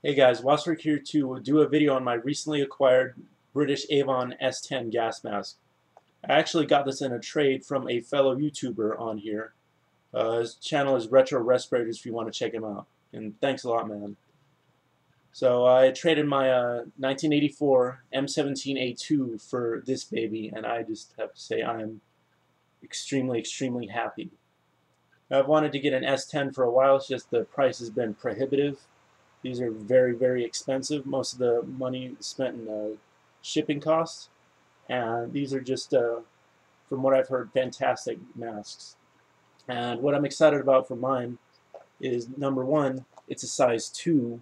Hey guys, Waswork here to do a video on my recently acquired British Avon S10 gas mask. I actually got this in a trade from a fellow YouTuber on here. His channel is Retro Respirators if you want to check him out. And thanks a lot, man. So I traded my 1984 M17A2 for this baby, and I just have to say I am extremely happy. I've wanted to get an S10 for a while, it's just the price has been prohibitive. These are very expensive. Most of the money spent in shipping costs. And these are just, from what I've heard, fantastic masks. And what I'm excited about for mine is, number one, it's a size 2,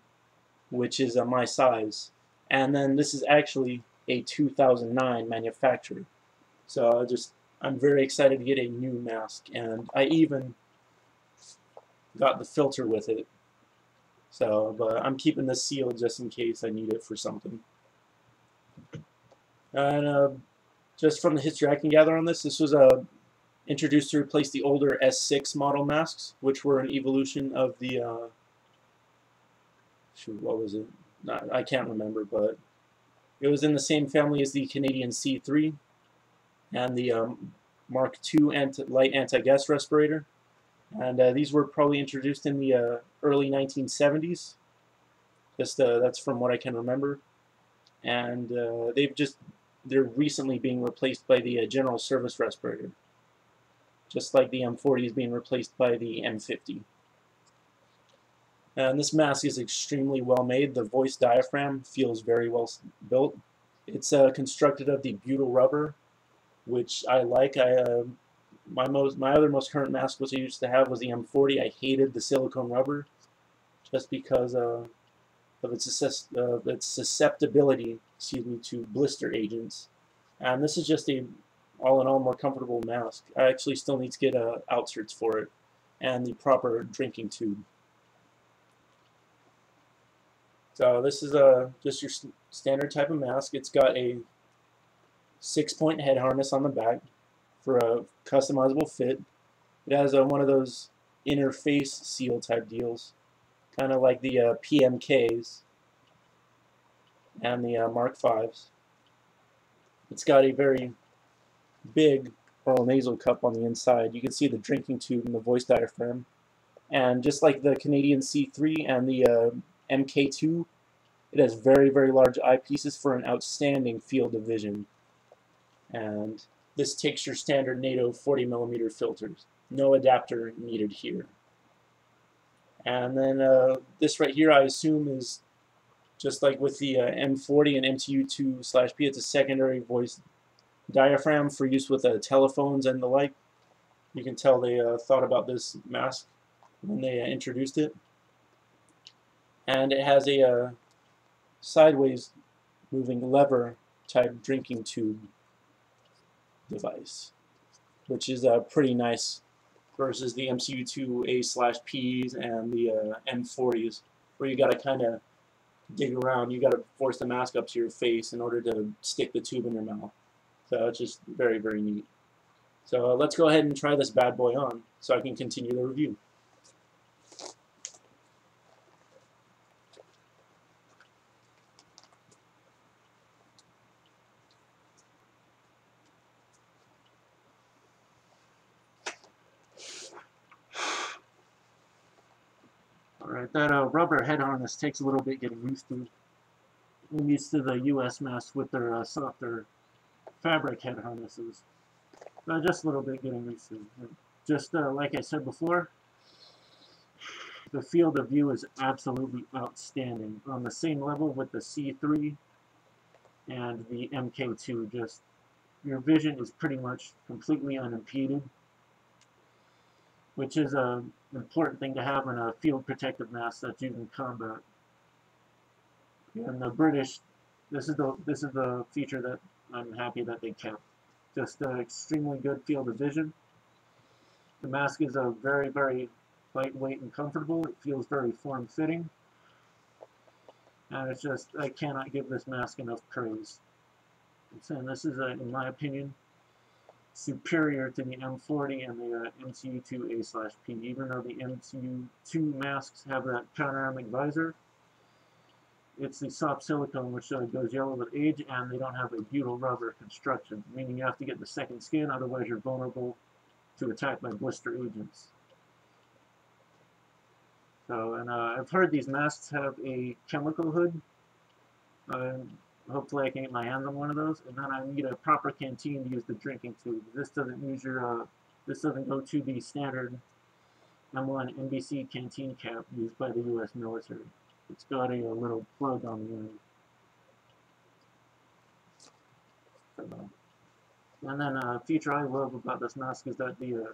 which is my size. And then this is actually a 2009 manufacturer. So I'm very excited to get a new mask. And I even got the filter with it. So, but I'm keeping this sealed just in case I need it for something. And just from the history I can gather on this was introduced to replace the older S6 model masks, which were an evolution of the, what was it? I can't remember, but it was in the same family as the Canadian C3 and the Mark II light anti-gas respirator. And these were probably introduced in the early 1970s. That's from what I can remember. And they're recently being replaced by the General Service respirator, just like the M40 is being replaced by the M50. And this mask is extremely well made. The voice diaphragm feels very well built. It's constructed of the butyl rubber, which I like. My other most current mask, which I used to have, was the M40. I hated the silicone rubber just because of its susceptibility, to blister agents. And this is just a all in all more comfortable mask. I actually still need to get outserts for it and the proper drinking tube. So this is just your standard type of mask. It's got a 6-point head harness on the back for a customizable fit. It has one of those inner face seal type deals, kind of like the PMKs and the Mark Vs. It's got a very big oral nasal cup on the inside. You can see the drinking tube and the voice diaphragm. And just like the Canadian C3 and the MK2, it has very large eyepieces for an outstanding field of vision. And this takes your standard NATO 40mm filters. No adapter needed here. And then this right here, I assume, is just like with the M40 and MTU2/P. It's a secondary voice diaphragm for use with telephones and the like. You can tell they thought about this mask when they introduced it. And it has a sideways moving lever type drinking tube device, which is pretty nice versus the MCU2A/Ps and the M40s, where you got to kind of dig around. You got to force the mask up to your face in order to stick the tube in your mouth. So it's just very neat. So let's go ahead and try this bad boy on so I can continue the review. Alright, that rubber head harness takes a little bit getting used to. I'm used to the US masks with their softer fabric head harnesses. Just a little bit getting used to. Just like I said before, the field of view is absolutely outstanding. On the same level with the C3 and the MK2. Just your vision is pretty much completely unimpeded, which is an important thing to have in a field protective mask that's used in combat. And the British, this is the feature that I'm happy that they kept. Just an extremely good field of vision. The mask is very lightweight and comfortable. It feels very form-fitting. And it's just, I cannot give this mask enough praise. And this is, in my opinion, superior to the M40 and the MCU2A/P. Even though the MCU2 masks have that panoramic visor, it's the soft silicone which goes yellow with age, and they don't have a butyl rubber construction, meaning you have to get the second skin, otherwise you're vulnerable to attack by blister agents. So, and I've heard these masks have a chemical hood. Hopefully I can get my hands on one of those, and then I need a proper canteen to use the drinking tube. This doesn't use your, this doesn't go to the standard M1 NBC canteen cap used by the U.S. military. It's got a little plug on the end. And then a feature I love about this mask is that the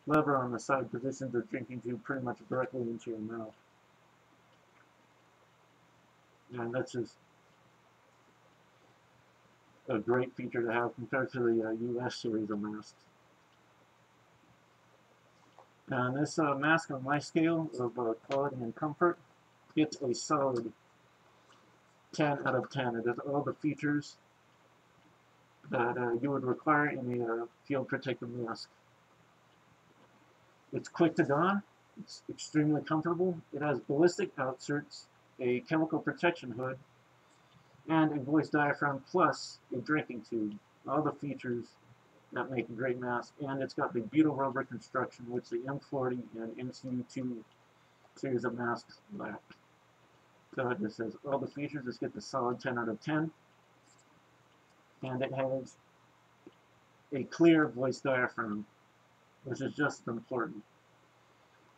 lever on the side positions the drinking tube pretty much directly into your mouth. And that's just a great feature to have compared to the US series of masks. And this mask on my scale of quality and comfort, it's a solid 10 out of 10. It has all the features that you would require in a field protective mask. It's quick to don, it's extremely comfortable, it has ballistic outserts, a chemical protection hood, and a voice diaphragm plus a drinking tube. All the features that make a great mask, and it's got the butyl rubber construction, which the M40 and MCU2 series of masks lack. So it just says all the features. Just get the solid 10 out of 10, and it has a clear voice diaphragm, which is just as important,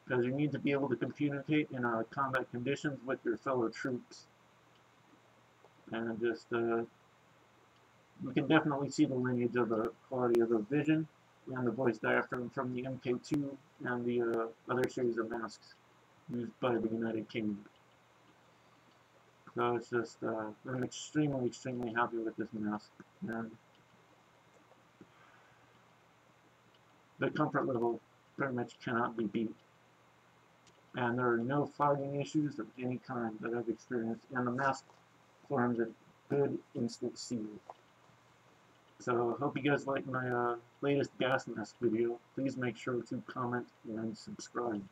because you need to be able to communicate in combat conditions with your fellow troops. And just, you can definitely see the lineage of the quality of the vision and the voice diaphragm from the MK2 and the other series of masks used by the United Kingdom. So it's just, I'm extremely, extremely happy with this mask. And the comfort level pretty much cannot be beat. And there are no fogging issues of any kind that I've experienced, and the mask forms a good instant seal. So I hope you guys like my latest gas mask video. Please make sure to comment and subscribe.